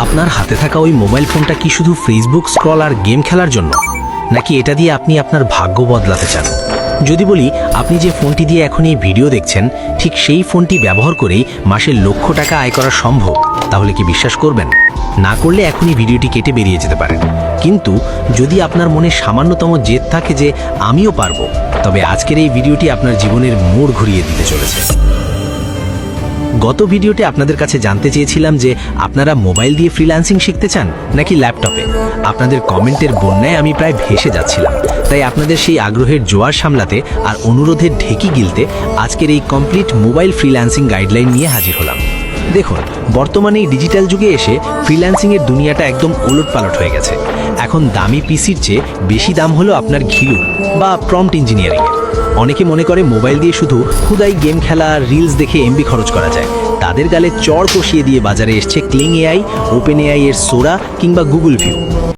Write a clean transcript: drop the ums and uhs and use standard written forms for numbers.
আপনার হাতে থাকা ওই মোবাইল ফোনটা কি শুধু ফেসবুক স্ক্রল আর গেম খেলার জন্য, নাকি এটা দিয়ে আপনি আপনার ভাগ্য বদলাতে চান? যদি বলি আপনি যে ফোনটি দিয়ে এখন এই ভিডিও দেখছেন, ঠিক সেই ফোনটি ব্যবহার করেই মাসে লক্ষ টাকা আয় করা সম্ভব, তাহলে কি বিশ্বাস করবেন? না করলে এখনই ভিডিওটি কেটে বেরিয়ে যেতে পারেন। কিন্তু যদি আপনার মনে সামান্যতম জেদ থাকে যে আমিও পারবো, তবে আজকের এই ভিডিওটি আপনার জীবনের মোড় ঘুরিয়ে দিতে চলেছে। গত ভিডিওতে আপনাদের কাছে জানতে চেয়েছিলাম যে আপনারা মোবাইল দিয়ে ফ্রিল্যান্সিং শিখতে চান নাকি ল্যাপটপে। আপনাদের কমেন্টের বন্যায় আমি প্রায় ভেসে যাচ্ছিলাম। তাই আপনাদের সেই আগ্রহের জোয়ার সামলাতে আর অনুরোধের ঢেকি গিলতে আজকের এই কমপ্লিট মোবাইল ফ্রিল্যান্সিং গাইডলাইন নিয়ে হাজির হলাম। দেখুন, বর্তমানে এই ডিজিটাল যুগে এসে ফ্রিল্যান্সিংয়ের দুনিয়াটা একদম ওলটপালট হয়ে গেছে। এখন দামি পিসির চেয়ে বেশি দাম হলো আপনার ঘিলু বা প্রম্পট ইঞ্জিনিয়ারিং। অনেকে মনে করে মোবাইল দিয়ে শুধু খুদাই গেম খেলা আর রিলস দেখে এমবি খরচ করা যায়। তাদের গালে চড় কষিয়ে দিয়ে বাজারে এসছে ক্লিং এআই, ওপেন এআই এর সোরা কিংবা গুগল ভিউ।